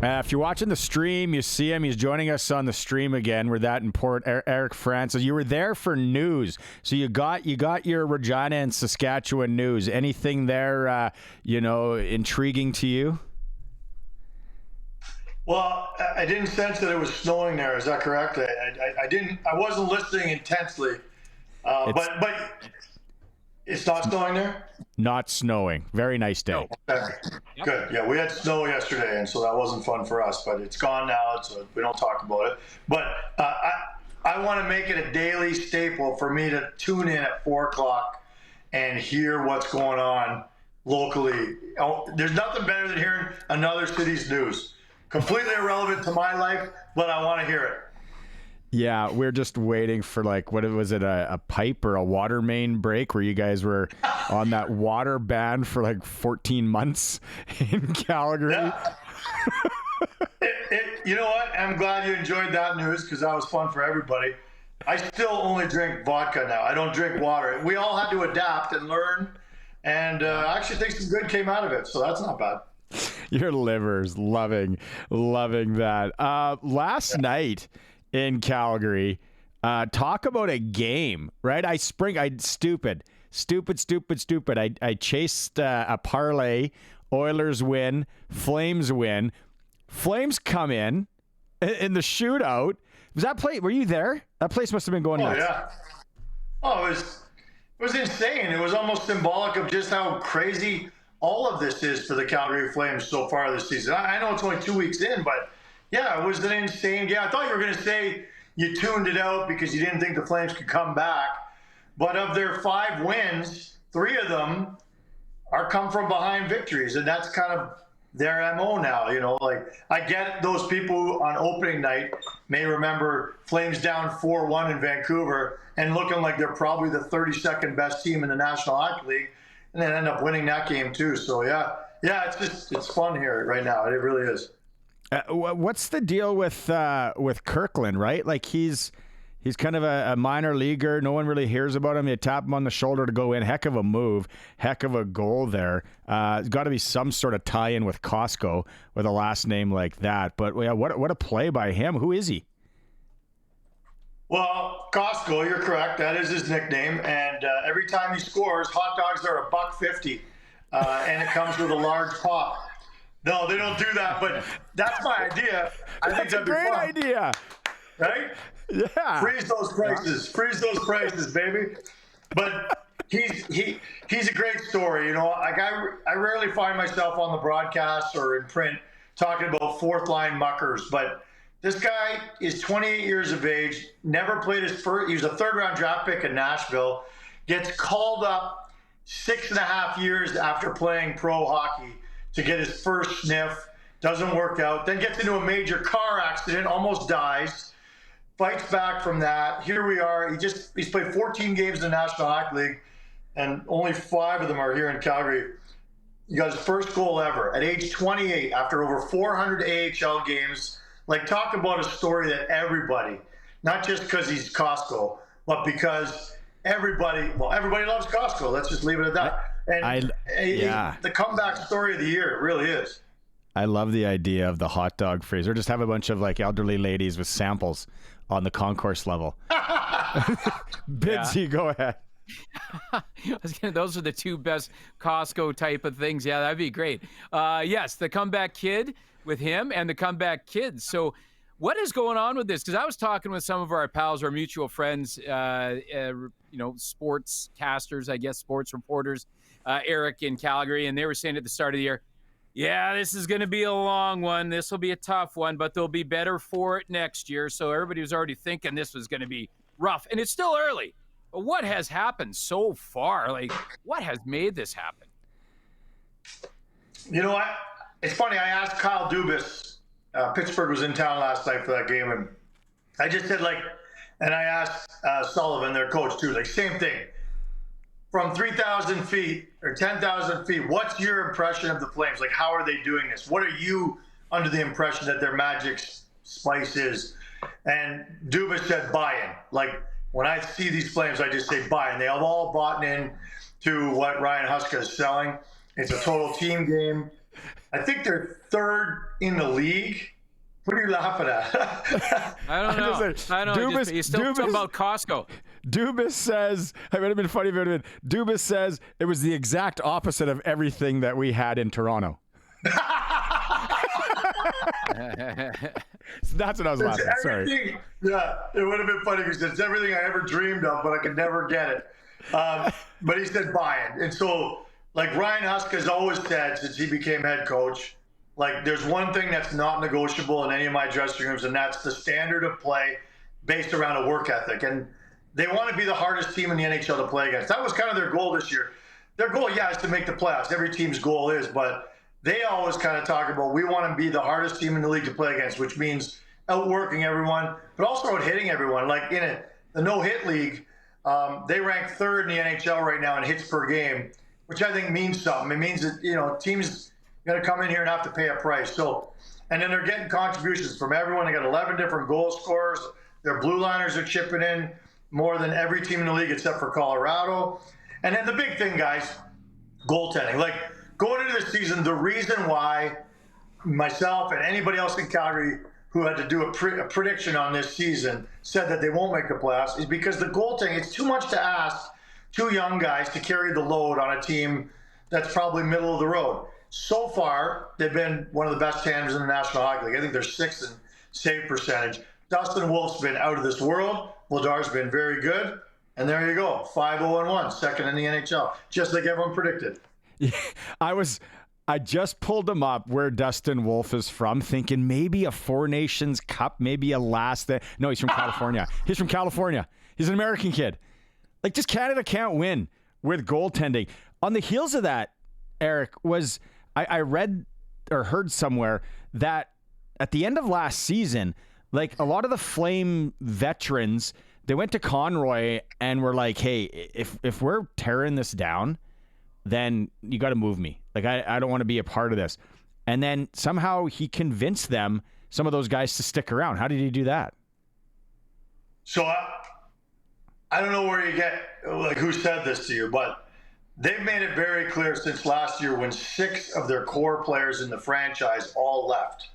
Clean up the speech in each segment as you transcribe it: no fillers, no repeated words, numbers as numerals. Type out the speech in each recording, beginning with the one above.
If you're watching the stream, you see him. He's joining us on the stream again. We're that important. Eric Francis, you were there for news, so you got your Regina and Saskatchewan news. Anything there, intriguing to you? Well, I didn't sense that it was snowing there. Is that correct? I didn't. I wasn't listening intensely, but it's not snowing there. Not snowing. Very nice day. Okay. Yep. Good. Yeah, we had snow yesterday, and so that wasn't fun for us. But it's gone now, so we don't talk about it. But I want to make it a daily staple for me to tune in at 4:00 and hear what's going on locally. There's nothing better than hearing another city's news. Completely irrelevant to my life, but I want to hear it. Yeah, we're just waiting for a pipe or a water main break where you guys were on that water ban for 14 months in Calgary. Yeah. You know what? I'm glad you enjoyed that news because that was fun for everybody. I still only drink vodka now. I don't drink water. We all had to adapt and learn, and I actually think some good came out of it, so that's not bad. Your liver's loving that. Last night in Calgary, talk about a game, right? I stupid. I chased a parlay. Oilers win, Flames win. Flames come in the shootout. Was that play? Were you there? That place must have been going nuts. Yeah. Oh, it was insane. It was almost symbolic of just how crazy all of this is for the Calgary Flames so far this season. I know it's only 2 weeks in, but yeah, it was an insane game. I thought you were going to say you tuned it out because you didn't think the Flames could come back. But of their 5 wins, 3 of them are come from behind victories, and that's kind of their MO now. I get those people who on opening night may remember Flames down 4-1 in Vancouver and looking like they're probably the 32nd best team in the National Hockey League, and then end up winning that game too. So yeah, it's fun here right now. It really is. What's the deal with Kirkland, right? He's kind of a minor leaguer. No one really hears about him. You tap him on the shoulder to go in. Heck of a move. Heck of a goal there. It's got to be some sort of tie-in with Costco with a last name like that. But yeah, what a play by him. Who is he? Well, Costco, you're correct. That is his nickname. And every time he scores, hot dogs are $1.50. And it comes with a large pop. No, they don't do that, but that's my idea. I think that's a great idea. Right? Yeah. Freeze those prices, baby. But he's a great story. I rarely find myself on the broadcast or in print talking about fourth line muckers, but this guy is 28 years of age, never played his first. He was a 3rd-round draft pick in Nashville, gets called up 6.5 years after playing pro hockey to get his first sniff, doesn't work out, then gets into a major car accident, almost dies, fights back from that. Here we are. He's played 14 games in the National Hockey League, and only 5 of them are here in Calgary. He got his first goal ever at age 28 after over 400 AHL games. Talk about a story that everybody, not just because he's Costco, but because everybody loves Costco. Let's just leave it at that. And the comeback story of the year, it really is. I love the idea of the hot dog freezer. Just have a bunch of elderly ladies with samples on the concourse level. Bidsy, go ahead. Those are the 2 best Costco type of things. Yeah, that'd be great. Yes, the comeback kid with him and the comeback kids. So what is going on with this? Because I was talking with some of our pals, our mutual friends, sports casters, I guess, sports reporters, Eric in Calgary, and they were saying at the start of the year, yeah, this is going to be a long one. This will be a tough one, but they'll be better for it next year. So everybody was already thinking this was going to be rough, and it's still early. But what has happened so far? What has made this happen? You know what? It's funny. I asked Kyle Dubas. Pittsburgh was in town last night for that game, and I just said and I asked Sullivan, their coach too, same thing. From 3,000 feet or 10,000 feet, what's your impression of the Flames? How are they doing this? What are you under the impression that their magic spice is? And Dubas said buy-in. When I see these Flames, I just say buy-in. They have all bought in to what Ryan Huska is selling. It's a total team game. I think they're third in the league. What are you laughing at? I don't know. I don't know. You're still talking about Costco. Dubas says, it would have been funny if it had been, Dubas says it was the exact opposite of everything that we had in Toronto. That's what I was laughing at. Sorry. Yeah, it would have been funny because it's everything I ever dreamed of, but I could never get it. But he said buy it. And so, like Ryan Husk has always said since he became head coach, like there's one thing that's not negotiable in any of my dressing rooms, and that's the standard of play based around a work ethic. And they want to be the hardest team in the NHL to play against. That was kind of their goal this year. Their goal, yeah, is to make the playoffs. Every team's goal is, but they always kind of talk about we want to be the hardest team in the league to play against, which means outworking everyone, but also out hitting everyone. Like in the no-hit league, they rank third in the NHL right now in hits per game, which I think means something. It means that, teams going to come in here and have to pay a price. So, and then they're getting contributions from everyone. They got 11 different goal scorers. Their blue liners are chipping in more than every team in the league except for Colorado. And then the big thing, guys, goaltending. Like going into the season, the reason why myself and anybody else in Calgary who had to do a prediction on this season said that they won't make the playoffs is because the goaltending, it's too much to ask two young guys to carry the load on a team that's probably middle of the road. So far, they've been one of the best tanders in the National Hockey League. I think they're sixth in save percentage. Dustin Wolf's been out of this world. Vladar's been very good. And there you go, 5-0-1, second in the NHL, just like everyone predicted. Yeah, I just pulled him up where Dustin Wolf is from, thinking maybe a Four Nations Cup, maybe a last. No, he's from California. He's from California. He's an American kid. Like, just Canada can't win with goaltending. On the heels of that, Eric, I read or heard somewhere that at the end of last season, like a lot of the Flame veterans, they went to Conroy and were like, hey, if we're tearing this down, then you got to move me. Like, I don't want to be a part of this. And then somehow he convinced them, some of those guys, to stick around. How did he do that? So I don't know where you get, like, who said this to you, but they've made it very clear since last year when 6 of their core players in the franchise all left.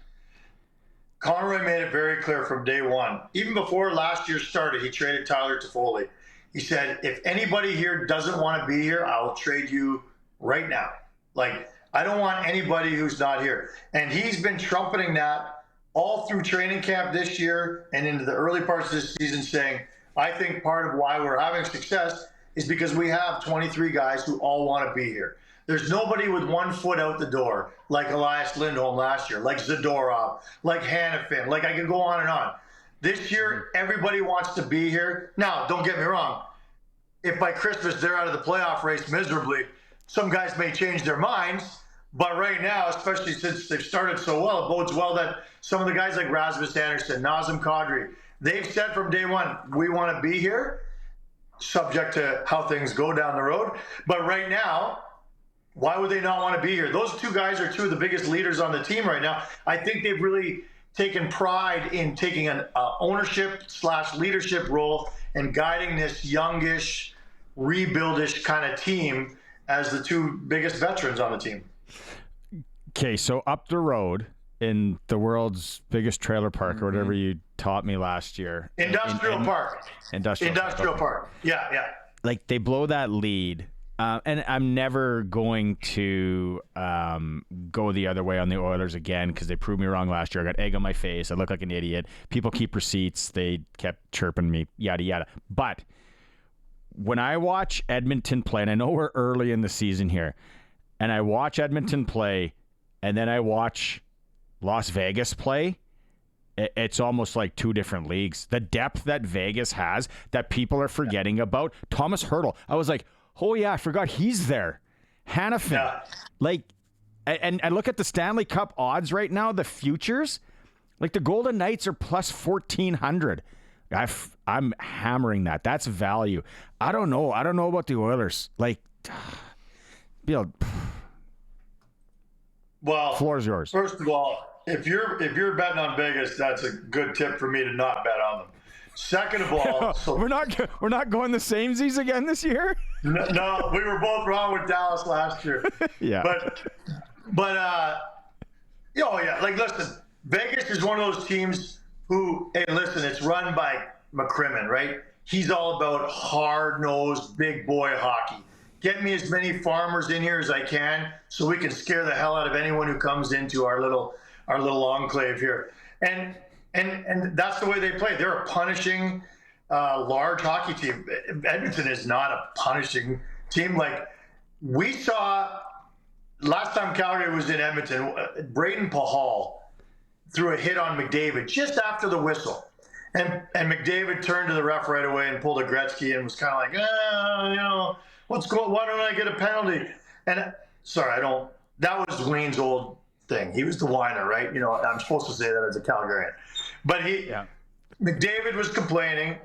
Conroy made it very clear from day one. Even before last year started, he traded Tyler Toffoli. He said, if anybody here doesn't want to be here, I'll trade you right now. Like, I don't want anybody who's not here. And he's been trumpeting that all through training camp this year and into the early parts of this season, saying, I think part of why we're having success is because we have 23 guys who all want to be here. There's nobody with one foot out the door, like Elias Lindholm last year, like Zadorov, like Hanifin, like I could go on and on. This year, everybody wants to be here. Now, don't get me wrong. If by Christmas they're out of the playoff race miserably, some guys may change their minds. But right now, especially since they've started so well, it bodes well that some of the guys like Rasmus Andersson, Nazem Kadri, they've said from day one, we want to be here, subject to how things go down the road. But right now, why would they not want to be here? Those two guys are two of the biggest leaders on the team right now. I think they've really taken pride in taking an ownership/leadership role and guiding this youngish, rebuildish kind of team as the two biggest veterans on the team. Okay, so up the road in the world's biggest trailer park, or whatever you taught me last year. Industrial Park. Industrial Park. Yeah. Like, they blow that lead. And I'm never going to go the other way on the Oilers again because they proved me wrong last year. I got egg on my face. I look like an idiot. People keep receipts. They kept chirping me, yada, yada. But when I watch Edmonton play, and I know we're early in the season here, and I watch Edmonton play, and then I watch Las Vegas play, it's almost like two different leagues. The depth that Vegas has that people are forgetting about. Thomas Hertl. I was like, oh, yeah, I forgot he's there. Hanifin. Yeah. Like, and I look at the Stanley Cup odds right now, the futures. Like, the Golden Knights are plus 1,400. I'm hammering that. That's value. I don't know. I don't know about the Oilers. Like, well, floor is yours. First of all, if you're betting on Vegas, that's a good tip for me to not bet on them. Second of all, we're not going the samesies again this year. No, we were both wrong with Dallas last year. Yeah. But Oh, yeah. Like, listen, Vegas is one of those teams who, hey, listen, it's run by McCrimmon, right? He's all about hard-nosed, big boy hockey. Get me as many farmers in here as I can so we can scare the hell out of anyone who comes into our little enclave here. And that's the way they play. They're a punishing, large hockey team. Edmonton is not a punishing team. Like, we saw last time Calgary was in Edmonton, Braden Pahal threw a hit on McDavid just after the whistle. And McDavid turned to the ref right away and pulled a Gretzky and was kind of like, why don't I get a penalty? And that was Wayne's old thing. He was the whiner, right? I'm supposed to say that as a Calgarian. But McDavid was complaining,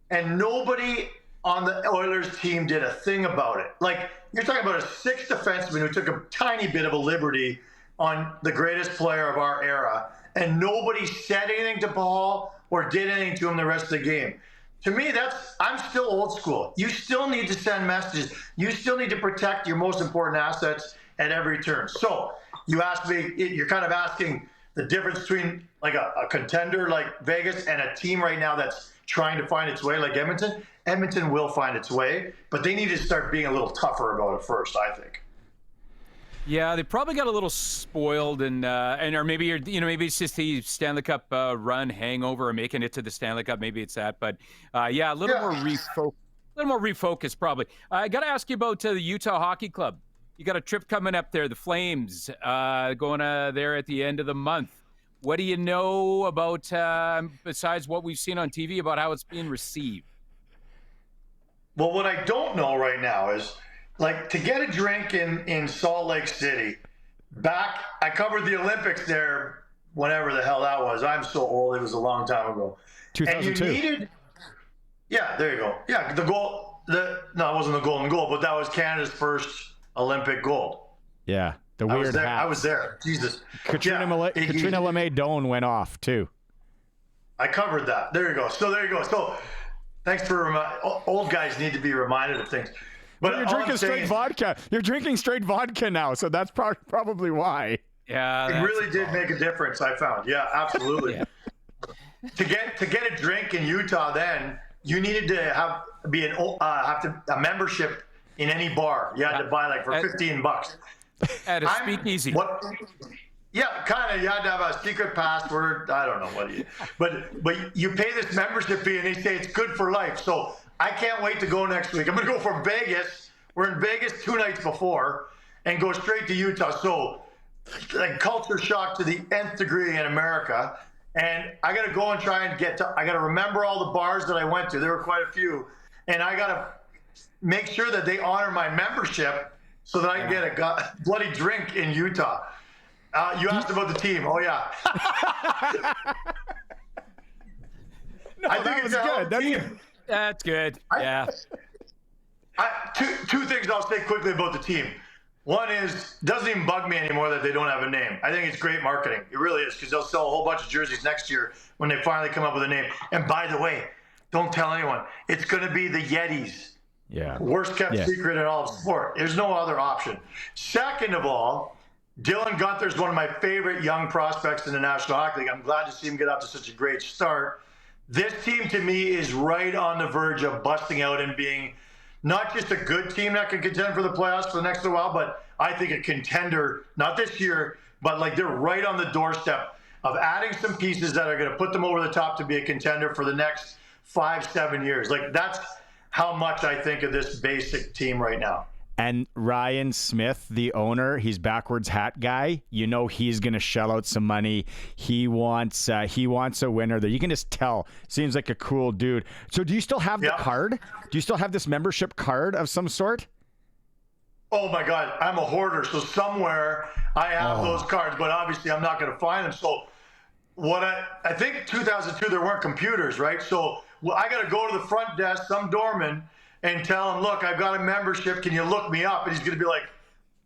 and nobody on the Oilers team did a thing about it. Like, you're talking about a sixth defenseman who took a tiny bit of a liberty on the greatest player of our era, and nobody said anything to Paul or did anything to him the rest of the game. To me, I'm still old school. You still need to send messages. You still need to protect your most important assets at every turn. So you asked me, you're kind of asking the difference between like a contender like Vegas and a team right now that's trying to find its way like Edmonton. Edmonton will find its way, but they need to start being a little tougher about it first, I think. Yeah, they probably got a little spoiled, or maybe maybe it's just the Stanley Cup run hangover or making it to the Stanley Cup. Maybe it's that, but a little more refocused probably. I got to ask you about the Utah Hockey Club. You got a trip coming up there, the Flames, going there at the end of the month. What do you know about besides what we've seen on TV about how it's being received? Well, what I don't know right now is, like, to get a drink in Salt Lake City, I covered the Olympics there, whenever the hell that was. I'm so old, it was a long time ago. 2002. And you needed, there you go. Yeah, it wasn't the golden goal, but that was Canada's first Olympic gold. Yeah, the weird hat. I was there. Jesus. Katrina LeMay Doan went off, too. I covered that. There you go. So thanks for old guys need to be reminded of things. But you're drinking straight vodka. You're drinking straight vodka now, so that's probably why. Yeah, it really did make a difference. I found. Yeah, absolutely. Yeah. To get a drink in Utah, then you needed to have a membership in any bar. You had to buy like for $15 at a speakeasy. Yeah, kind of. You had to have a secret password. I don't know but you pay this membership fee, and they say it's good for life. So I can't wait to go next week. I'm going to go from Vegas. We're in Vegas 2 nights before and go straight to Utah. So, like, culture shock to the nth degree in America. And I got to go and try and I got to remember all the bars that I went to. There were quite a few. And I got to make sure that they honor my membership so that I can get a bloody drink in Utah. You asked about the team. Oh, yeah. I think it's good. That's good. Yeah. Two things I'll say quickly about the team. One is, it doesn't even bug me anymore that they don't have a name. I think it's great marketing. It really is, because they'll sell a whole bunch of jerseys next year when they finally come up with a name. And by the way, don't tell anyone. It's going to be the Yetis. Yeah. Worst kept secret in all of sport. There's no other option. Second of all, Dylan Guenther's one of my favorite young prospects in the National Hockey League. I'm glad to see him get off to such a great start. This team, to me, is right on the verge of busting out and being not just a good team that can contend for the playoffs for the next little while, but I think a contender, not this year, but like they're right on the doorstep of adding some pieces that are going to put them over the top to be a contender for the next 5-7 years. Like, that's how much I think of this basic team right now. And Ryan Smith, the owner, he's backwards hat guy. You know he's going to shell out some money. He wants a winner there. You can just tell. Seems like a cool dude. So do you still have the card? Do you still have this membership card of some sort? Oh, my God. I'm a hoarder. So somewhere I have those cards, but obviously I'm not going to find them. So I think 2002, there weren't computers, right? So I got to go to the front desk, some doorman, and tell him, look, I've got a membership. Can you look me up? And he's going to be like,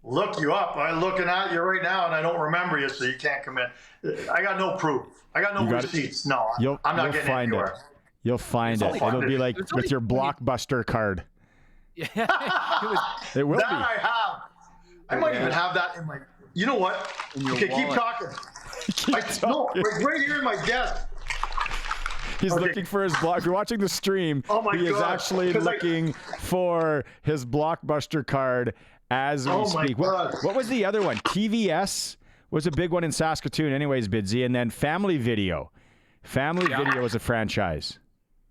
look you up? I'm looking at you right now, and I don't remember you, so you can't come in. I got no proof. I got no receipts. No, I'm not getting anywhere. You'll find it. It'll be like with your Blockbuster card. Yeah. It will be. I have. I might even have that in my You know what? In your Okay, keep wallet. talking. No, talking. right here in my desk. He's Okay. looking for his block. If you're watching the stream, Oh my he is God. actually 'Cause looking for his Blockbuster card as we Oh my speak. God. What was the other one? TVS was a big one in Saskatoon, anyways, Bidsy. And then Family Video. Family Video was a franchise,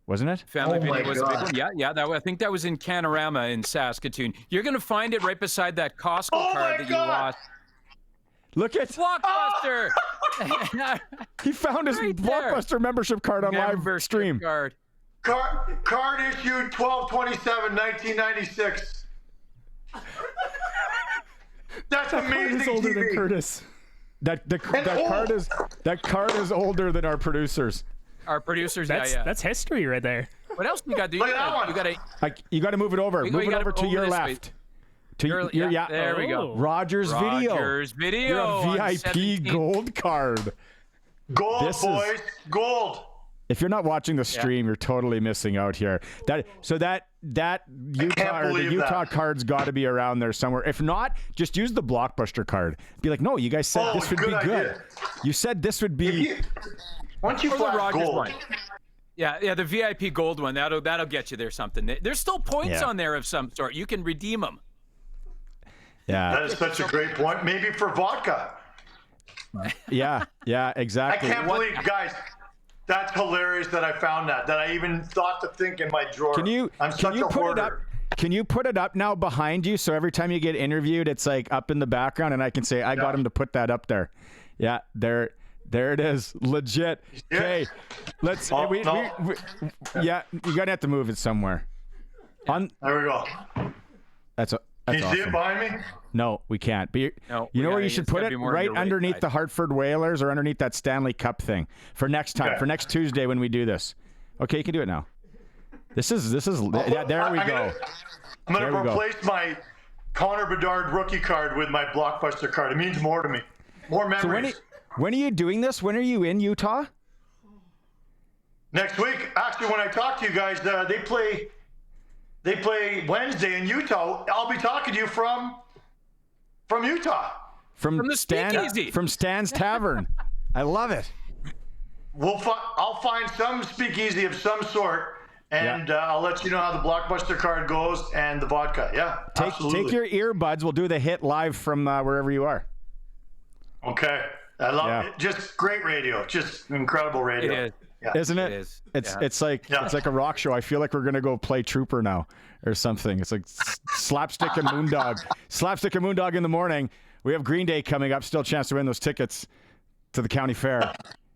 wasn't it? Family Oh my Video was a big God. one. Yeah. I think that was in Canorama in Saskatoon. You're going to find it right beside that Costco Oh my card that you God. lost. Look at Blockbuster! he found his Right there. Blockbuster membership card on live Membership stream. Card. Card issued 12/27/1996. That's Card amazing is older than TV. Curtis. That old. card is older than our producers. Our producers, That's history right there. What else you got to do? Look at that one. You got to. You got to move it over. You Move it gotta over to over your this way. left. To your yeah. There we go. Oh. Rogers Video. Rogers Video. You're on a VIP 17. gold card. Gold, This is- boys. Gold. If you're not watching the stream, you're totally missing out here. That Utah or the believe Utah that. card's got to be around there somewhere. If not, just use the Blockbuster card. Be like, no, you guys said Oh, this would good be idea. good. You said this would be. Once you Or the flash Rogers gold, one. Yeah, the VIP gold one. That'll get you there something. There's still points Yeah. on there of some sort. You can redeem them. Yeah, that is such a great point. Maybe for vodka. yeah, I exactly. can't believe, guys. That's hilarious that I found that I even thought to think in my drawer. Can you I'm such a put it up? hoarder. Can you put it up now behind you so every time you get interviewed, it's like up in the background, and I can say I got him to put that up there. Yeah, there it is, legit. Yeah. Okay, let's. Oh, we, no. yeah, you're gonna have to move it somewhere. On There we go. that's Can you see it awesome. behind me? No, we can't. But No, you know we where you gotta- should it's put gotta it? be more on Right your right underneath side. the Hartford Whalers or underneath that Stanley Cup thing for next time, Okay. for next Tuesday when we do this. Okay, you can do it now. This is yeah. There we go. I'm There gonna we go. replace my Connor Bedard rookie card with my Blockbuster card. It means more to me. More So memories. when are you doing this? When are you in Utah? Next week, actually, when I talk to you guys, they play Wednesday in Utah. I'll be talking to you from Utah. From the speakeasy. From Stan's Tavern. I love it. I'll find some speakeasy of some sort, and I'll let you know how the Blockbuster card goes and the vodka. Yeah, absolutely. Take your earbuds. We'll do the hit live from wherever you are. Okay, I love Yeah. it. Just great radio. Just incredible radio. It is. Yeah. Isn't it? It is. It's Yeah. it's like Yeah. it's like a rock show. I feel like we're gonna go play Trooper now or something. It's like Slapstick and Moondog. Slapstick and Moondog in the morning. We have Green Day coming up. Still a chance to win those tickets to the county fair.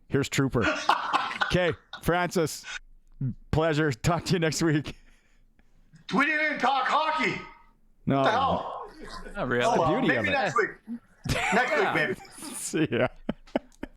Here's Trooper. Okay, Francis. Pleasure. Talk to you next week. We didn't even talk hockey. No. What the hell? Not really. Oh, well, beauty maybe of it. next week. Next week, maybe. See ya.